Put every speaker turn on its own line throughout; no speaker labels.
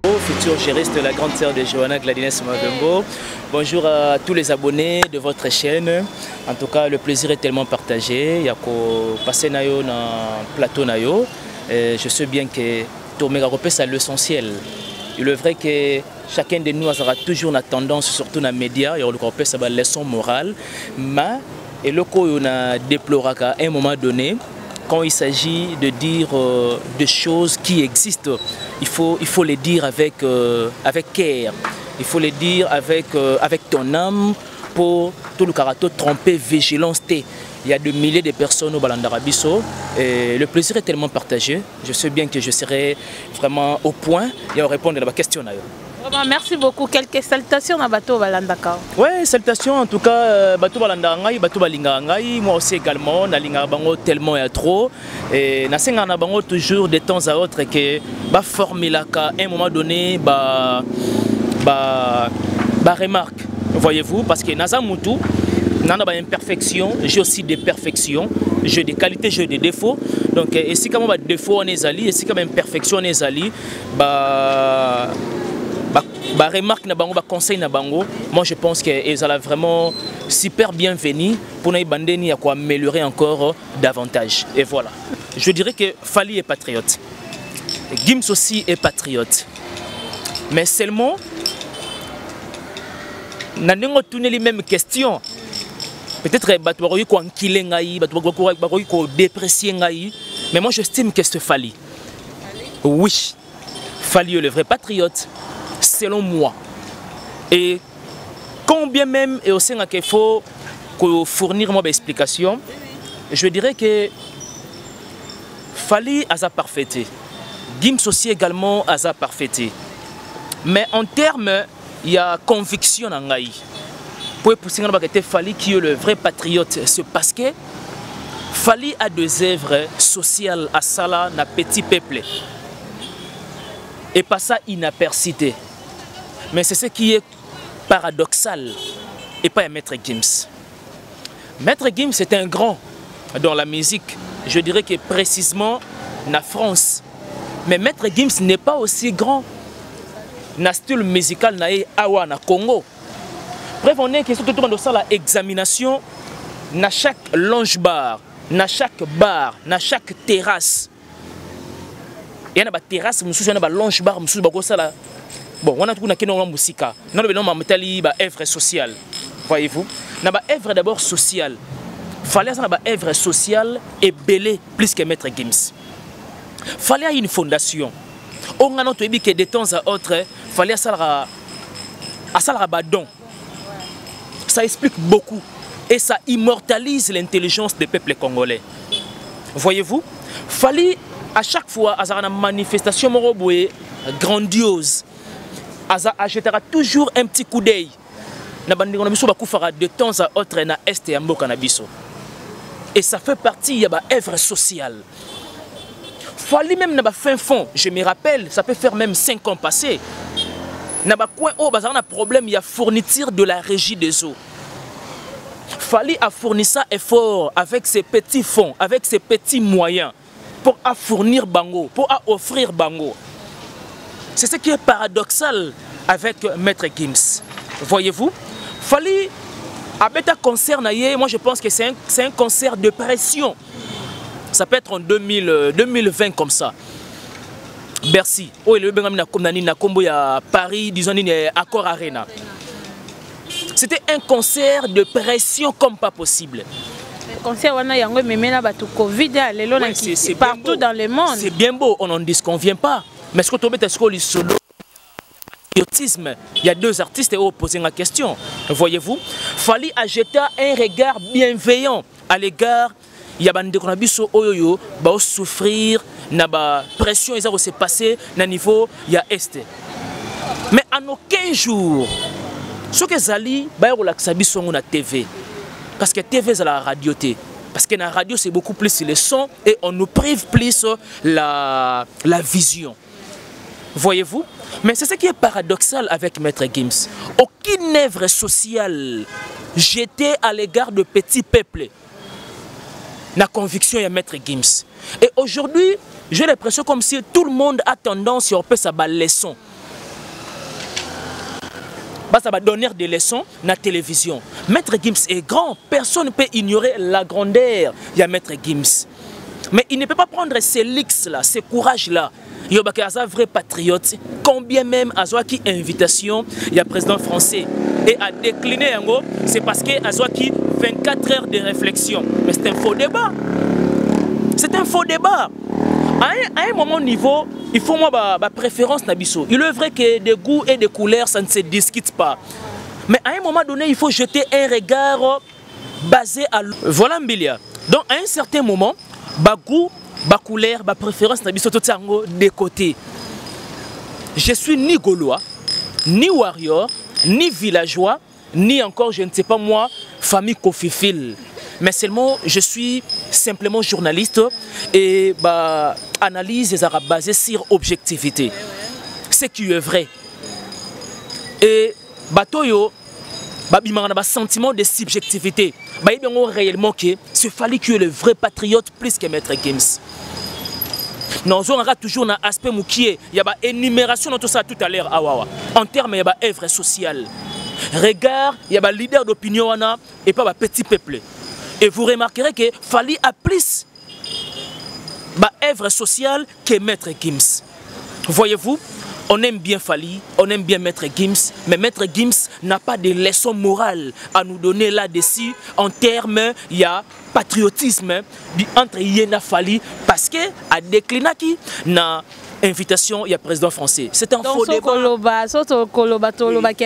Futur gériste de la grande sœur de Johanna Gladines Mavembo. Bonjour à tous les abonnés de votre chaîne. En tout cas, le plaisir est tellement partagé. Il y a passé dans le plateau. Je sais bien que tout le monde c'est l'essentiel. Il est vrai que chacun de nous aura toujours une tendance, surtout dans les médias, il y a une leçon morale. Mais le qu'on a déploré à un moment donné, quand il s'agit de dire des choses qui existent, il faut les dire avec care. Il faut les dire avec ton âme pour tout le caractère tromper, vigilance. Il y a des milliers de personnes au Balandarabiso et le plaisir est tellement partagé. Je sais bien que je serai vraiment au point et on répondre à la question.
Merci beaucoup. Quelques salutations à Bato Balandaka.
Oui, salutations en tout cas, Bato Balandangai, Bato Balingangai, moi aussi également, Nalinga Bango tellement et trop. Et Nasenga Bango toujours de temps à autre que formulaka à un moment donné, remarque, voyez-vous, parce que Naza Moutou, Nana imperfection, j'ai aussi des perfections, j'ai des qualités, j'ai des défauts. Donc, et si comme défaut on est allé, et si comme imperfection on est allé, remarque na bango, conseil na bango, moi je pense qu'ils sont vraiment super bienvenus pour nous bandeni à quoi améliorer encore davantage. Et voilà. Je dirais que Fally est patriote. Gims aussi est patriote. Mais seulement, nous avons tourné les mêmes questions. Peut-être que nous avons déprécié, mais moi j'estime que c'est Fally. Oui, Fally est le vrai patriote. Selon moi. Et combien même et aussi qu'il faut fournir moi des explications, je dirais que Fally a sa parfaité. Gims aussi également a sa parfaité. Mais en termes, il y a conviction en Ngaï. Pour pousser Fally qui est le vrai patriote, c'est parce que Fally a des œuvres sociales à Sala, na petit peuple. Et pas ça inapercité. Mais c'est ce qui est paradoxal et pas un Maître Gims. Maître Gims est un grand dans la musique, je dirais que précisément en France. Mais Maître Gims n'est pas aussi grand dans le style musical awa na Congo. Bref, on est question de ça la examination dans chaque lounge bar, dans chaque bar, dans chaque terrasse. Il y a des terrasses, il y a des lounge bar, il y a des bon, on a trouvé que nous avons musique. Nous avons une œuvre sociale. Voyez-vous? Nous avons une œuvre d'abord sociale. Il fallait une œuvre sociale et belle plus que Maître Gims. Il fallait une fondation. On a dit que de temps à autre, il fallait un don. Ça explique beaucoup et ça immortalise l'intelligence des peuples congolais. Voyez-vous? Il fallait à chaque fois une manifestation grandiose. Ajoutera toujours un petit coup d'œil. De temps à autre na est et ambo canabiso. Et ça fait partie de l'œuvre sociale. Fally même na fin fond, je me rappelle, ça peut faire même 5 ans passés. Na coin au bazar na problème, il y a fourniture de la régie des eaux. Fally a fourni ça effort avec ses petits fonds, avec ses petits moyens pour fournir bango, pour offrir bango. C'est ce qui est paradoxal avec Maître Gims. Voyez-vous, Fally, avec un concert, moi je pense que c'est un concert de pression. Ça peut être en 2020 comme ça. Bercy. Oh, il y a Paris, disons, Accor Arena. C'était un concert de pression comme pas possible.
Concert c'est partout dans le monde.
C'est bien beau, on n'en disconvient pas. Mais ce que tu as solo, il y a 2 artistes qui ont posé la question. Voyez-vous, Fally a jeté un regard bienveillant à l'égard. Il y a des gens qui ont souffrir, na pression, ils ont se passer na niveau il y a est. Mais en aucun jour, ce que Zali ba relaxa biso na TV. Parce que TV c'est la radio. Parce que la radio c'est beaucoup plus le son et on nous prive plus la vision. Voyez-vous? Mais c'est ce qui est paradoxal avec Maître Gims. Aucune œuvre sociale jetée à l'égard de petits peuples. La conviction est Maître Gims. Et aujourd'hui, j'ai l'impression comme si tout le monde a tendance à faire sa leçon. ça va donner des leçons dans la télévision. Maître Gims est grand, personne ne peut ignorer la grandeur de Maître Gims. Mais il ne peut pas prendre ces lix-là, ces courages-là. Il y a un vrai patriote, combien même à qui invitation, il y a président français. Et à décliner, c'est parce qu'il y a 24 heures de réflexion. Mais c'est un faux débat. C'est un faux débat. À un moment niveau, il faut moi ma préférence Nabiso. Il est vrai que des goûts et des couleurs, ça ne se discute pas. Mais à un moment donné, il faut jeter un regard basé à... Voilà Mbilia. Donc à un certain moment, ba goût, ba couleur, ba préférence Nabiso tout ça de côté. Je suis ni Gaulois, ni warrior, ni villageois, ni encore, je ne sais pas moi, famille Kofifil. Mais seulement, je suis simplement journaliste et analyse les arabes basée sur objectivité. Ce qui est vrai. Et Batoyo, il y a un sentiment de subjectivité. Il y a réellement que c'est Fally qui est le vrai patriote plus que Maître Gims. Nous avons toujours un aspect moukier. Il y a une énumération de tout ça tout à l'heure. En termes, il y a une œuvre sociale. Regarde, il y a un leader d'opinion et pas un petit peuple. Et vous remarquerez que Fally a plus d'œuvre sociale que Maître Gims. Voyez-vous, on aime bien Fally, on aime bien Maître Gims, mais Maître Gims n'a pas de leçons morales à nous donner là-dessus en termes, il y a patriotisme entre Yéna Fally parce que à décliner qui na invitation il y a président français. C'est un faux débat.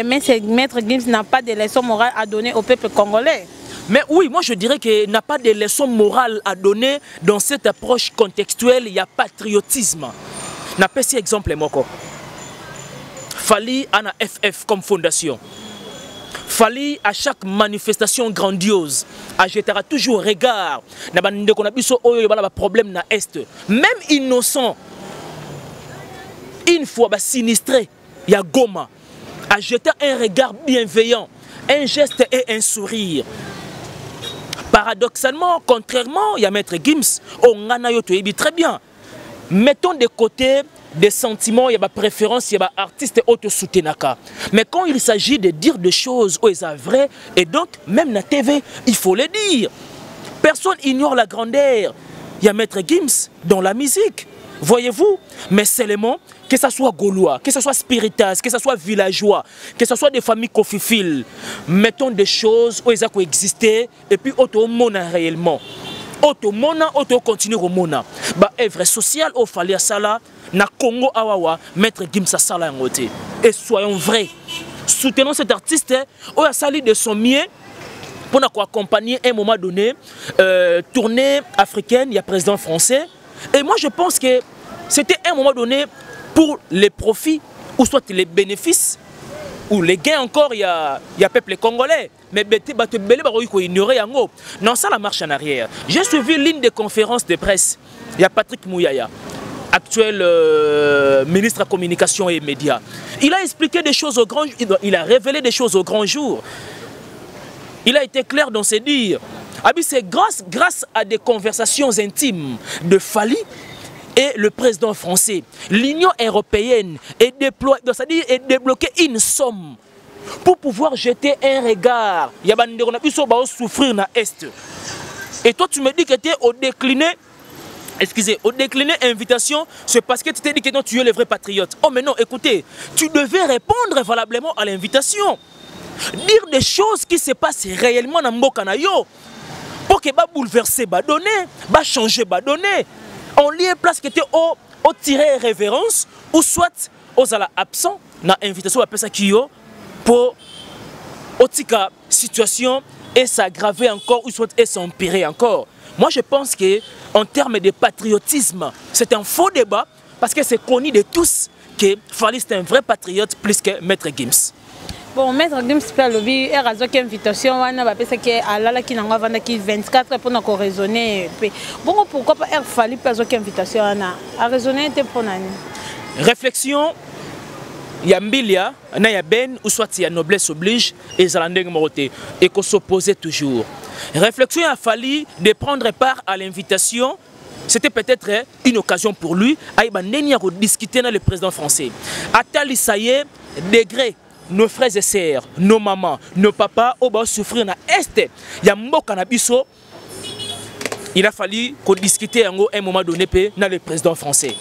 Maître Gims n'a pas de leçons morales à donner au peuple congolais.
Mais oui, moi je dirais qu'il n'a pas de leçons morales à donner dans cette approche contextuelle, il y a patriotisme. N'a pas si exemple moko. Fally a un FF comme fondation. Fally à chaque manifestation grandiose, ajoutera toujours regard. N'a pas de problème na est. Même innocent, une fois sinistré, il y a Goma. A jeter un regard bienveillant, un geste et un sourire. Paradoxalement, contrairement, il y a Maître Gims, on a très bien. Mettons de côté des sentiments, il y a des préférences, il y a des artistes auto-soutenaka. Mais quand il s'agit de dire des choses où ils sont vraies, et donc même la TV, il faut le dire. Personne ignore la grandeur. Il y a Maître Gims dans la musique. Voyez-vous, mais seulement que ce soit Gaulois, que ce soit Spiritas, que ce soit villageois, que ce soit des familles Kofifil, mettons des choses où ils ont existé et puis auto-mona réellement. Auto-mona, auto-continue au mona. Œuvre sociale au Fally à Sala, na Congo Awawa, Maître Gims à Sala en côté. Et soyons vrais, soutenons cet artiste où il a sali de son mieux pour nous accompagner à un moment donné, tournée africaine, il y a président français. Et moi je pense que c'était un moment donné pour les profits, ou soit les bénéfices, ou les gains encore, il y a peuple congolais. Mais non, ça la marche en arrière. J'ai suivi l'une des conférences de presse. Il y a Patrick Mouyaya, actuel ministre de la Communication et Médias. Il a expliqué des choses au grand jour, il a révélé des choses au grand jour. Il a été clair dans ses dires. C'est grâce à des conversations intimes de Fally et le président français. L'Union européenne est débloquée une somme pour pouvoir jeter un regard. Il y a des gens qui souffrir dans l'Est. Et toi, tu me dis que tu es au décliné. Excusez, au décliné invitation, c'est parce que tu t'es dit que non, tu es le vrai patriote. Oh mais non, écoutez, tu devais répondre valablement à l'invitation. Dire des choses qui se passent réellement dans Mbokanayo. Pour que bouleverser, donner, changer, donner. On lie place que tu au tirer révérence ou soit aux absents dans l'invitation à personne qui pour autika situation et s'aggraver encore ou soit et s'empirer encore. Moi je pense que en termes de patriotisme, c'est un faux débat parce que c'est connu de tous que Fally est un vrai patriote plus que Maître Gims.
Bon, Maître Gims peut lobby et raison qu'invitation on va penser que alala qui n'en va qui 24 pour nous raisonner. Bon, pourquoi pas Fally pas qu'invitation à raisonner pour nani. Réflexion,
il y a Mbilia, il y a Ben ou soit il y a noblesse oblige et Zalandeng Moroté et qu'on s'opposait toujours. Réflexion a fallu de prendre part à l'invitation. C'était peut-être une occasion pour lui à discuter avec le président français. Atali ça y est, degré nos frères et sœurs, nos mamans, nos papas, on va souffrir na est. Ya mboka na biso. Il a fallu qu'on discute à un moment donné dans le président français.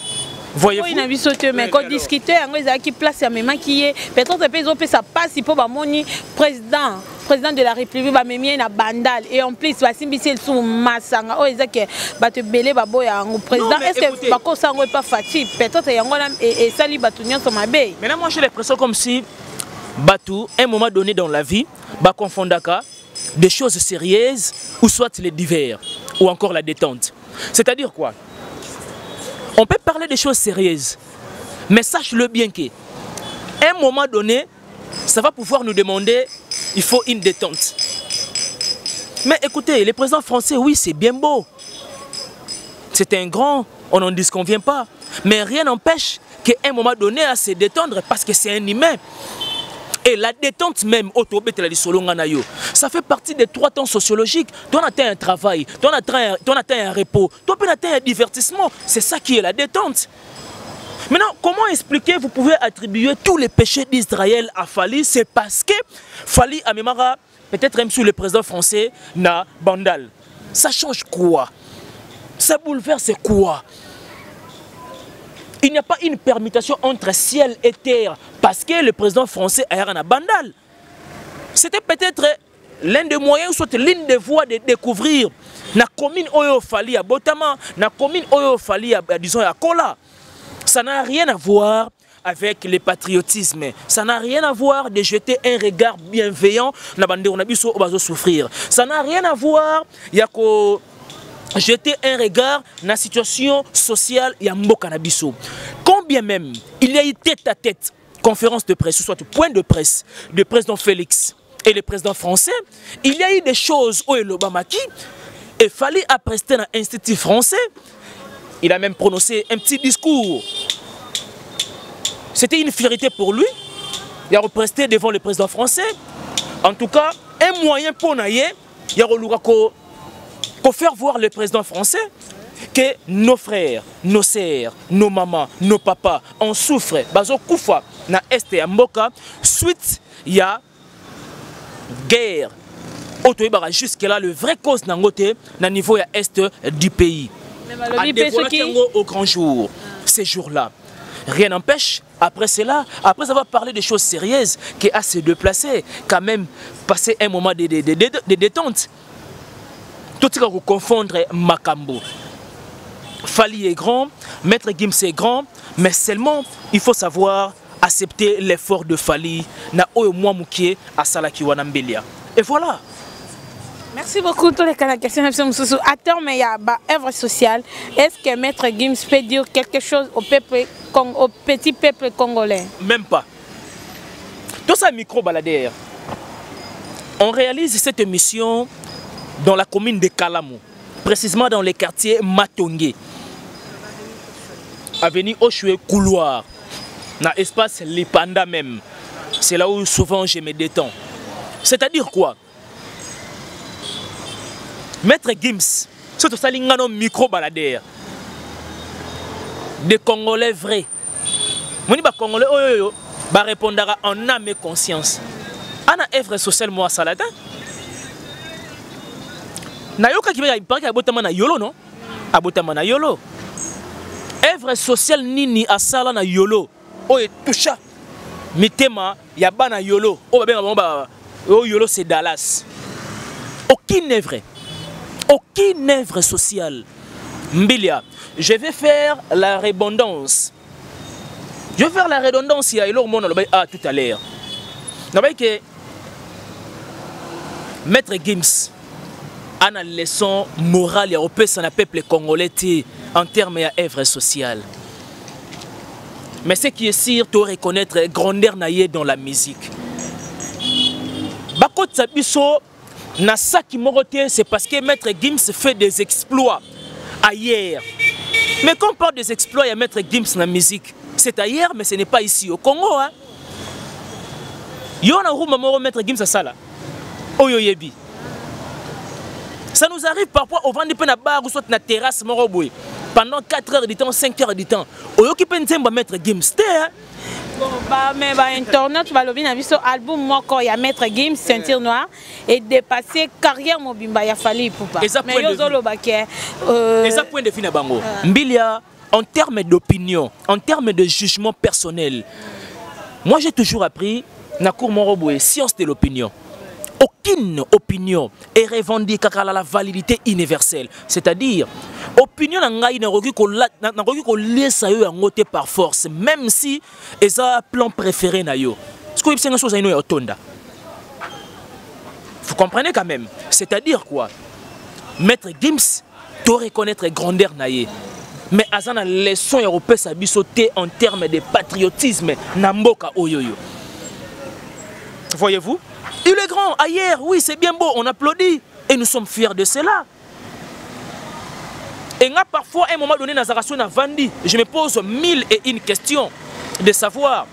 Voyez-vous?
Oui, mais quand discuter, qui place à même qui est peut-être ça passe pour moni président de la République va même na bandal et en plus va simbiser sous masanga oh ezake ba te belé ba boya président est-ce que ba ko sango pas fatigué peut-être yangola et sali batunyo sur ma baie.
Maintenant moi j'ai l'impression comme si Batu un moment donné dans la vie ba confondaka des choses sérieuses ou soit les divers ou encore la détente. C'est-à-dire quoi? On peut parler des choses sérieuses, mais sache-le bien qu'à un moment donné, ça va pouvoir nous demander, il faut une détente. Mais écoutez, le président français, oui, c'est bien beau. C'est un grand, on n'en disconvient pas. Mais rien n'empêche qu'à un moment donné, à se détendre parce que c'est un humain. Et la détente même, ça fait partie des 3 temps sociologiques. Tu as un travail, tu as un repos, tu as un divertissement. C'est ça qui est la détente. Maintenant, comment expliquer, vous pouvez attribuer tous les péchés d'Israël à Fali? C'est parce que Fali Amemara, peut-être même sous le président français, na bandal. Ça change quoi? Ça bouleverse quoi? Il n'y a pas une permutation entre ciel et terre parce que le président français a un bandal. C'était peut-être l'un des moyens, soit l'une des voies de découvrir la commune Oyo Fali à Botama, la commune Oyo Fali à disons à Kola. Ça n'a rien à voir avec le patriotisme. Ça n'a rien à voir de jeter un regard bienveillant na bande on a biso obazo souffrir. Ça n'a rien à voir yako jeter un regard dans la situation sociale et à Mbokanabiso. Combien même il y a eu tête à tête, conférence de presse, soit point de presse, du président Félix et le président français, il y a eu des choses où l'Obamaki, il fallait prester dans l'Institut français, il a même prononcé un petit discours. C'était une fierté pour lui, il a represté devant le président français. En tout cas, un moyen pour naïe, il y a pour faire voir le président français que nos frères, nos sœurs, nos mamans, nos papas en souffrent. Bazo Koufa na Est et Mboka. Suite, il y a guerre. Jusque là, le vrai cause n'angote na niveau ya Est du pays. Au grand jour, ces jours-là. Rien n'empêche, après cela, après avoir parlé des choses sérieuses, qui a se déplacé, quand même passer un moment de détente. Tout ce qu'on confondre Makambo. Fali est grand, Maître Gims est grand, mais seulement il faut savoir accepter l'effort de Fali na oyo mwa mukie asala kiwana mbelia. Et voilà.
Merci beaucoup tous les questions. À terme, il y a une œuvre sociale. Est-ce que Maître Gims peut dire quelque chose au petit peuple congolais?
Même pas. Tout ça micro-baladère. On réalise cette émission dans la commune de Kalamou, précisément dans les quartiers Matongé, avenue Oshue Couloir, dans l'espace Lipanda même. C'est là où souvent je me détends. C'est-à-dire quoi? Maître Gims, c'est tout ça l'ingano micro-baladère. Des Congolais vrais. Moni ba Congolais, oh ba répondra en âme et conscience. Ana œuvre sociale moi salada. Nayoka qui va abotama na yolo non? Abotama na yolo. Œuvre sociale nini asala na yolo. O e toucha. Mitema ya bana yolo. O ba o yolo c'est Dallas. Aucune œuvre sociale. Mbilia, je vais faire la redondance. Je vais faire la redondance il y a tout à l'heure. Que Maître Gims a une leçon morale européenne sur le peuple congolais en termes d'œuvre sociale. Mais ce qui est sûr, tu reconnaître grandeur naïe dans la musique. Bakot Sabiso, c'est parce que Maître Gims fait des exploits ailleurs. Mais quand on parle des exploits, il y a Maître Gims dans la musique. C'est ailleurs, mais ce n'est pas ici, au Congo. Hein? Il y a un Maître Gims à ça là. Oyo yebi. Ça nous arrive parfois au vendre na bar ou soit na terrasse pendant 4 heures du temps, 5 heures du temps. Oyo qui peut Maître Gims.
Mais internaute balobi na biso album moko ya Maître Gims Ceinture Noire et dépasser carrière mobimba ya Fally Ipupa. Mais yozolo baké
ça point de fin na bango. Mbilia en termes d'opinion, en termes de jugement personnel. Moi j'ai toujours appris na cour Moroboé science de l'opinion. Aucune opinion est revendiquée à la validité universelle. C'est-à-dire, opinion n'a pas laisse par force, même si c'est un plan préféré. Vous comprenez quand même? C'est-à-dire quoi? Maître Gims doit reconnaître grandeur naïe. Mais à la leçon européenne, ça sauté en termes de patriotisme. Namboka oyoyo. Voyez-vous? Il est grand, ailleurs, oui, c'est bien beau, on applaudit. Et nous sommes fiers de cela. Et là, parfois, à un moment donné, Nazarasson a vendu. Je me pose 1001 questions de savoir.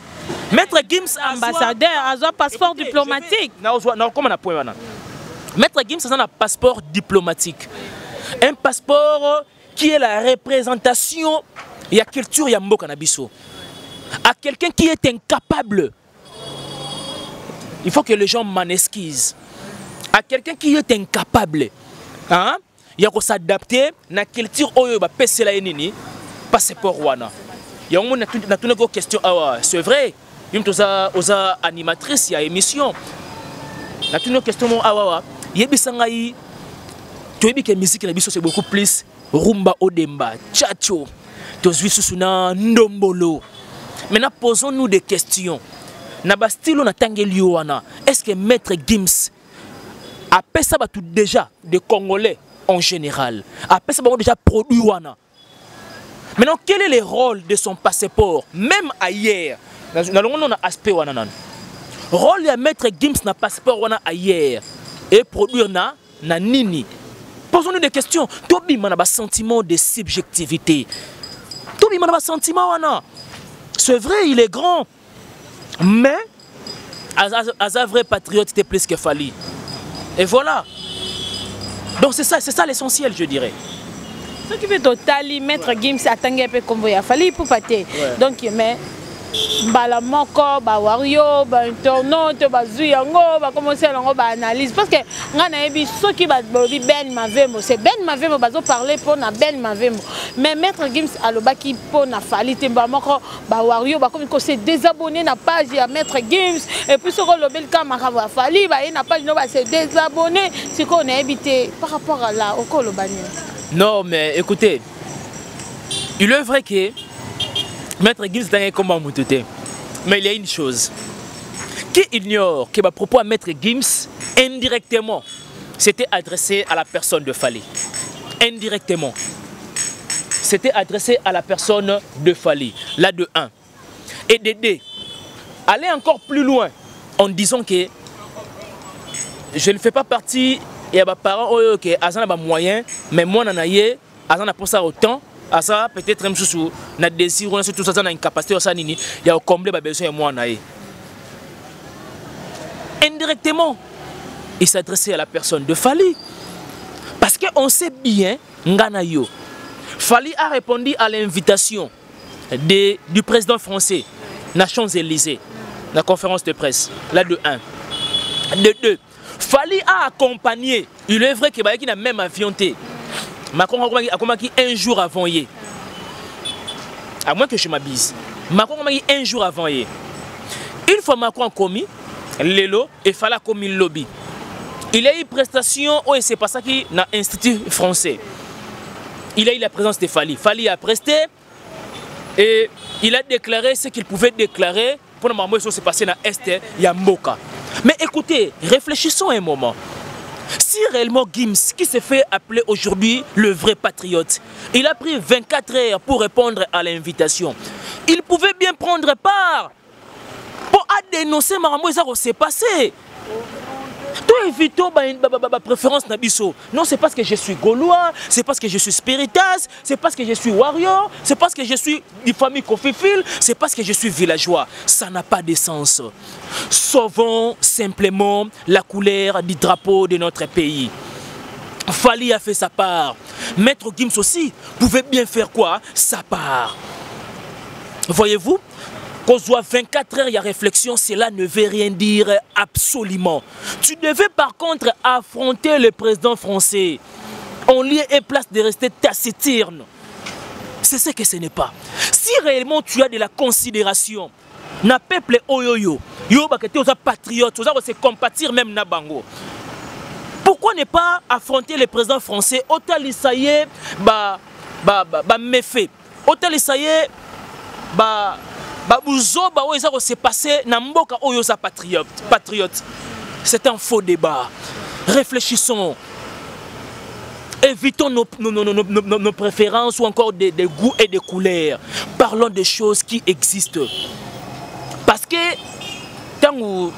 Maître Gims,
ambassadeur, a un passeport diplomatique.
Maître Gims a un passeport diplomatique. Un passeport qui est la représentation de la culture Yambo Kanabiso. À quelqu'un qui est incapable. Il faut que les gens m'en esquissent. À quelqu'un qui est incapable, hein? Il faut s'adapter à la culture oyo ba pesela enini passeport wana. Il y a une question. C'est vrai. Il y a une animatrice, il y a émission. Il y a une question. Il y a une musique qui c'est beaucoup plus rumba odemba, chacho, tosvisuna ndombolo. Maintenant posons-nous des questions. Est-ce que Maître Gims a fait ça déjà des Congolais en général? A fait ça déjà produit wana? Maintenant, quel est le rôle de son passeport? Même ailleurs, nous avons un aspect wana. Rôle de Maître Gims na passeport wana ailleurs et produire na nini? Posons-nous des questions. Tobi man a sentiment de subjectivité. Tobi man a sentiment wana. C'est vrai, il est grand. Mais, à un vrai patriote, c'était plus que Fally. Et voilà. Donc c'est ça l'essentiel, je dirais.
Ce qui fait totalement Maître Gims attendre un peu comme il a fallu pour pâter. Donc, mais bala moko ba wario ba internaute ba zuyango ba commencer à ba analyse parce que ngana ebi soki ba bolobi Ben Mavembo c'est Ben Mavembo bazo parler pour na Ben Mavembo mais Maître Gims alobaki pour na Fally te ba moko ba wario ba comme ko se désabonner na page ya Maître Gims et puis soko lobel ka makava Fally ba na page no ba se désabonner c'est qu'on a évité par rapport à la au kolobani.
Non mais écoutez, il est vrai que Maître Gims est comme un moutoté. Mais il y a une chose. Qui ignore que à propos à Maître Gims, indirectement, c'était adressé à la personne de Fally. Indirectement. C'était adressé à la personne de Fally. Là de 1. Et de 2. Aller encore plus loin en disant que je ne fais pas partie et à mes parents, ok, Azan a moyen, mais moi, Azan a pour ça autant. À ça, peut-être même sous na désir, on a tout ça dans une capacité, il y a combler les besoins de moi. Indirectement, il s'adressait à la personne de Fally. Parce qu'on sait bien, Nganayo, Fally a répondu à l'invitation du président français, Champs-Élysées, la conférence de presse, là de 1. De 2, Fally a accompagné, il est vrai qu'il y a un même avion. Macron a combattu un jour avant hier. À moins que je m'abuse. Macron a combattu un jour avant hier. Une fois Macron a commis, Lélo et Fally a commis le lobby. Il a eu une prestation où c'est pas ça qui dans l'Institut français. Il a eu la présence de Fally. Fally a presté et il a déclaré ce qu'il pouvait déclarer pour le moment où c'est passé dans l'Est Yamboka. Mais écoutez, réfléchissons un moment. Si réellement Gims, qui s'est fait appeler aujourd'hui le vrai patriote, il a pris 24 heures pour répondre à l'invitation, il pouvait bien prendre part pour dénoncer Marambo, ça s'est passé. Toi, évitons ma préférence Nabiso. Non, c'est parce que je suis gaulois, c'est parce que je suis spiritas, c'est parce que je suis warrior, c'est parce que je suis d'une famille Kofifil, c'est parce que je suis villageois. Ça n'a pas de sens. Sauvons simplement la couleur du drapeau de notre pays. Fally a fait sa part. Maître Gims aussi pouvait bien faire quoi? Sa part. Voyez-vous? qu'on soit 24 heures, il y a réflexion, cela ne veut rien dire absolument. Tu devais par contre affronter le président français. En lieu et place de rester taciturne. C'est ce que ce n'est pas. Si réellement tu as de la considération, na peuple oyoyo, yo bakete oza patriote, oza se compatir même na bango. Pourquoi ne pas affronter le président français? Autant l'essayer méfait. Autant l'essayer buzoba oyo se passer na mboka oyo za patriote. C'est un faux débat. Réfléchissons. Évitons nos préférences ou encore des goûts et des couleurs. Parlons des choses qui existent. Parce que quand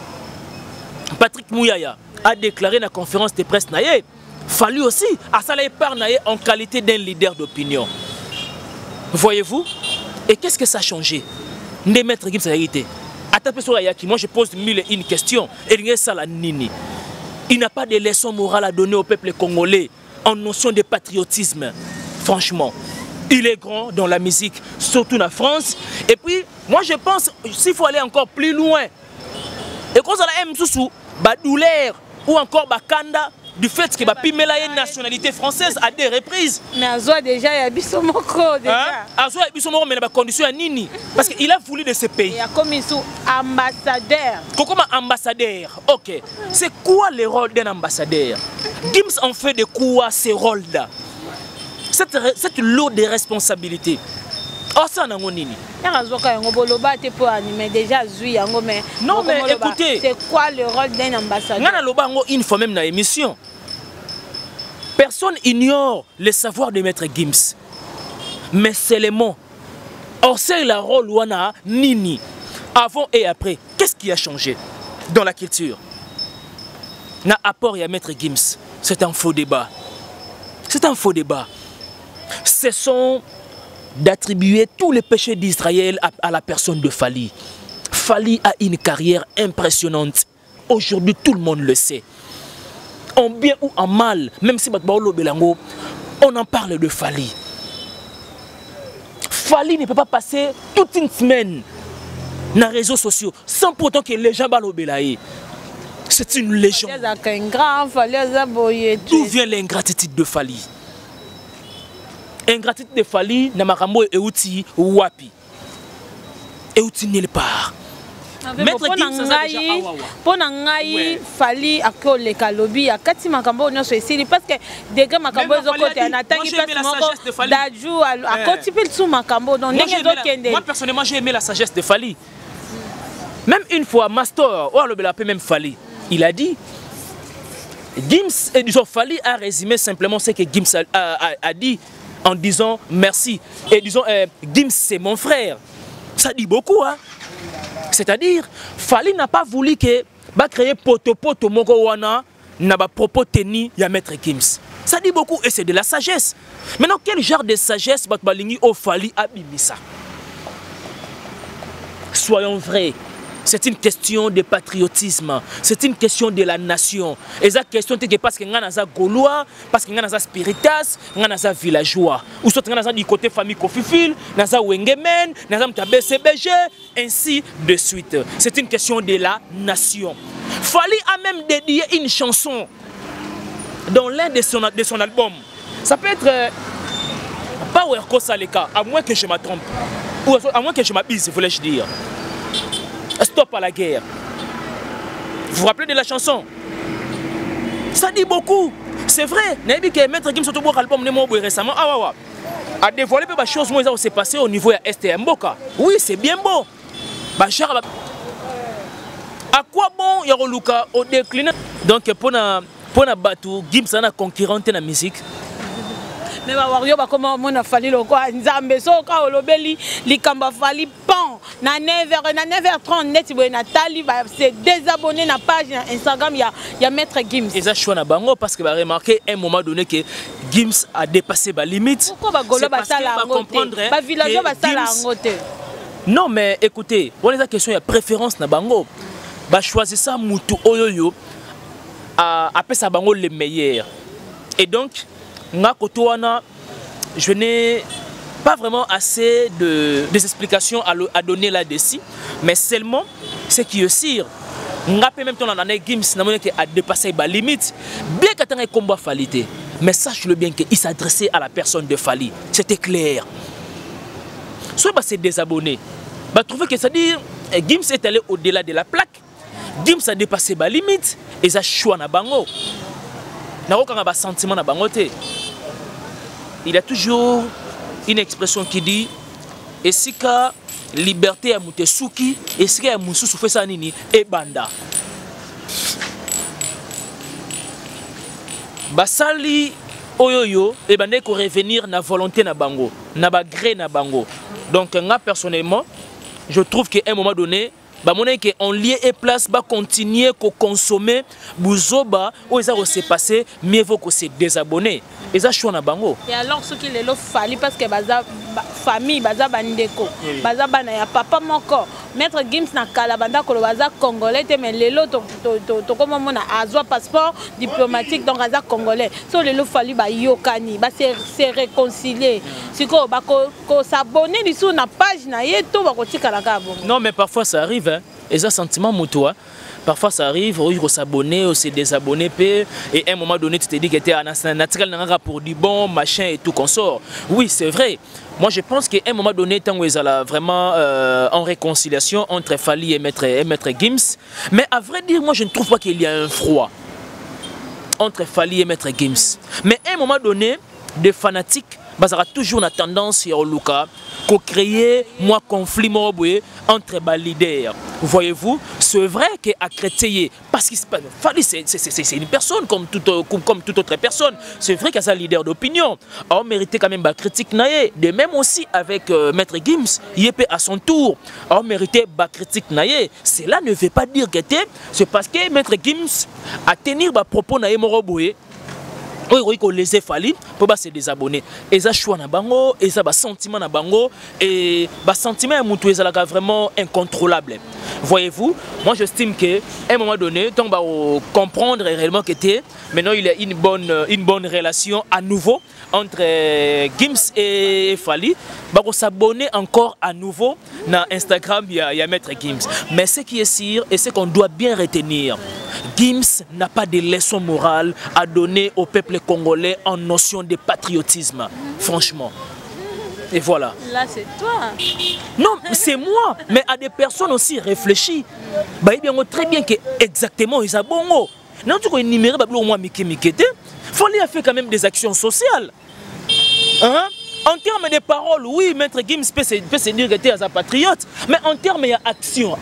Patrick Mouyaya a déclaré dans la conférence de presse, il fallu aussi à ça parler en qualité d'un leader d'opinion. Voyez-vous? Et qu'est-ce que ça a changé? Ne maître Gims a été. Moi je pose mille et une questions. Il n'a pas de leçon morale à donner au peuple congolais en notion de patriotisme. Franchement, il est grand dans la musique, surtout en France. Et puis, moi je pense, s'il faut aller encore plus loin, et quand on a un douleur ou encore Bakanda, du fait que Pimela une nationalité française à des reprises.
Mais Azoa déjà, il y a Bissomoko déjà.
Azoa il y a Bissomoko, mais il y a des conditions à Nini. Parce qu'il a voulu de ce pays. Il
y a comme ambassadeur.
Comment ambassadeur? Ok. C'est quoi le rôle d'un ambassadeur? Gims en fait de quoi ce rôle-là? Cette lourde responsabilité. Oh, ça n'a pas nini. Non, mais écoutez.
C'est quoi le rôle d'un ambassadeur?
Une fois même dans l'émission. Personne ignore le savoir de Maître Gims. Mais c'est le mot. Or, c'est le rôle wana nini. Avant et après, qu'est-ce qui a changé dans la culture? Na apport à Maître Gims. C'est un faux débat. C'est un faux débat. Ce sont d'attribuer tous les péchés d'Israël à la personne de Fally. Fally a une carrière impressionnante. Aujourd'hui, tout le monde le sait. En bien ou en mal, même si on en parle de Fally. Fally ne peut pas passer toute une semaine dans les réseaux sociaux sans pourtant que les gens balobelaye. C'est une légende. D'où vient l'ingratitude de Fally? Ingratitude de Fally, Namarambo et Euti Wapi. Euti nulle part.
Maître Gims pour Nangaï, Fally a que les Kalobi, à Kati Makambo, non, c'est ici parce que des gars Makambo, ils ont côté en attaque, ils passent d'Adjou à côté de sous Makambo.
Moi, personnellement, j'ai aimé la sagesse de Fally. Même une fois, Mastor, ou alors même Fally, il a dit. Gims, et disons, Fally a résumé simplement ce que Gims a dit. En disant merci. Et disons, Gims c'est mon frère. Ça dit beaucoup, hein. C'est-à-dire, Fally n'a pas voulu que créer poto moko wana n'a pas propos tenu ya Maître Gims. Ça dit beaucoup et c'est de la sagesse. Maintenant, quel genre de sagesse balingi au Fally abimisa? Soyons vrais. C'est une question de patriotisme. C'est une question de la nation. Et cette question, c'est parce que nous avons des Gaulois, parce que nous avons des Spiritas, nous avons des villageois. Ou soit nous avons du côté famille Kofifil, nous avons Wengemen, nous avons BCBG, ainsi de suite. C'est une question de la nation. Fally a même dédié une chanson dans l'un de son album. Ça peut être Power Kosaleka, à moins que je me trompe. Ou à moins que je m'abuse, voulais-je dire. Stop à la guerre. Vous vous rappelez de la chanson? Ça dit beaucoup. C'est vrai. Maître Gims a album récemment a dévoilé des choses qui s'est passé au niveau de STM Boka. Oui, c'est bien beau. À quoi bon Yaroluka au déclin? Donc pour na batu Gims a concurrent dans la musique.
Mais Wario comment on a fallu le quoi Nzambe soka olobeli likamba Fally pan na 9h30 net boy Nathalie c'est désabonné na page Instagram il y a Maître Gims. Et ça choix na bango parce que va remarquer à un moment donné que Gims a dépassé ba limite. Pourquoi ba golo ba sala comprendre ba villageois ba sala ngote?
Non mais écoutez, on est la question il y a préférence na bango. Ba choisir ça mutu oyoyo après ça bango le meilleur. Et donc je n'ai pas vraiment assez des explications à donner là-dessus, mais seulement ce qui est sûr. Ngape même ton année Gims n'a pas dépassé la limite. Bien qu'il y ait un combat Fali, mais sache-le bien qu'il s'adressait à la personne de Fali. C'était clair. Soit bah, c'est désabonné. Bah trouver que ça dit Gims est allé au-delà de la plaque. Gims a dépassé la limite et ça choix na bango. N'a aucun sentiment na bango te. Il y a toujours une expression qui dit et si ka liberté à Mutesuki et si ka Mususu fait ça nini et banda. Basali oyoyo et bande ko revenir na volonté na bango, na ba gré na bango. Donc moi personnellement, je trouve qu'à un moment donné, on lie et place va continuer à consommer buzoba ou ça s'est passé mieux vaut que se désabonner et ça choix na bango.
Et alors ce qui les lo Fali parce que baza famille baza bandeko baza bana ya papa moko maître Gims na kala banda ko baza congolais mais lelo to comme mona azwa passeport diplomatique donc baza congolais so lelo Fali ba yokani ba se réconcilier siko ba ko s'abonner sur na page na yeto ba ko tikala ka bon. Non
mais parfois ça arrive hein. Et ça sentiment mutuel. Parfois ça arrive, il faut s'abonner ou se désabonner et à un moment donné tu te dis que tu es naturel pour du bon machin et tout qu'on sort. Oui c'est vrai. Moi je pense qu'à un moment donné tant que ça vraiment en réconciliation entre Fali et maître Gims. Mais à vrai dire moi je ne trouve pas qu'il y a un froid entre Fali et maître Gims. Mais à un moment donné des fanatiques basera toujours la tendance au Luka qu'on crée moi conflit entre les leaders. Voyez-vous, c'est vrai qu'à Créteil, parce que Fali c'est une personne comme toute autre personne. C'est vrai qu'il y a un leader d'opinion. On méritait quand même la critique naïe. De même aussi avec maître Gims, il est à son tour. On méritait la critique naïe. Cela ne veut pas dire que c'est parce que maître Gims a tenu les propos naïe moroboué. Oui, qu'on les ait Fali pour se désabonner. Et ça choix na bango, et ça sentiment na bango, et sentiment est vraiment incontrôlable. Voyez-vous, moi j'estime qu'à un moment donné, tant qu'on comprendre réellement que maintenant il y a une bonne relation à nouveau entre Gims et Fali, on s'abonner encore à nouveau dans Instagram, il y a maître Gims. Mais ce qui est sûr et ce qu'on doit bien retenir, Gims n'a pas de leçon morale à donner au peuple congolais en notion de patriotisme, franchement. Et voilà.
Là, c'est toi.
Non, c'est moi. Mais à des personnes aussi réfléchies. Ils très bien que exactement ils ont bon. Non, tu connais numéro, Fali a fait quand même des actions sociales. Hein? En termes de paroles, oui, maître Gims peut se dire que tu es un patriote. Mais en termes d'action.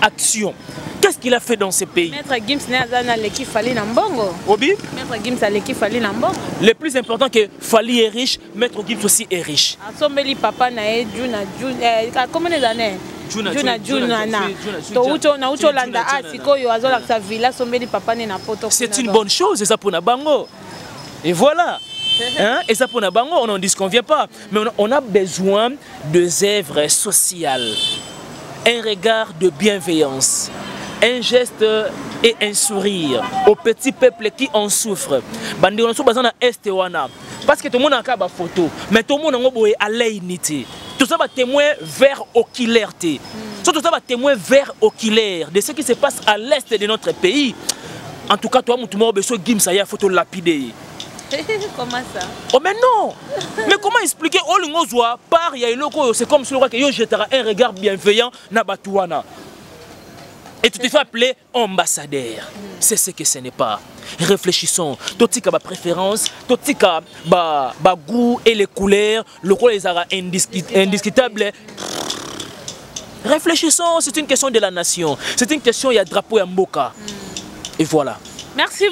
Qu'est-ce qu'il a fait dans ce pays?
Maître Gims n'est pas l'équipe Fali Nambongo.
Obi?
Maître Gims a l'équipe Fali Nambongo.
Le plus important que Fali est riche, Maître Gims aussi est riche.
Assombeli papa nae Juna comment les années? Juna na. Na ucho landa asiko yo azola sa villa sombeli papa ne na poto.
C'est une bonne chose et ça pour na bango. Et voilà. Hein? Et ça pour na bango, on n'en disconvient pas. Mais on a besoin de œuvres sociales. Un regard de bienveillance. Un geste et un sourire au petit peuple qui en souffre. Bandi on besoin na est wana parce que tout le monde a une photo mais tout le monde a à l'unité. Tout ça va témoin vers oculaire. Tout ça va témoin vers oculaire de ce qui se passe à l'est de notre pays. En tout cas toi tout le monde a besoin Gims a une photo lapidée.
Comment ça?
Oh mais non. Mais comment expliquer Olingozwa par il y a une loco c'est comme si le roi que yo jettera un regard bienveillant na batuana. Et tu te fais appeler ambassadeur. C'est ce que ce n'est pas. Réfléchissons. Totika ba préférence, totika ba goût et les couleurs, le rôle les aura indiscutable. Réfléchissons, c'est une question de la nation. C'est une question, il y a drapeau et mboka. Et voilà.
Merci.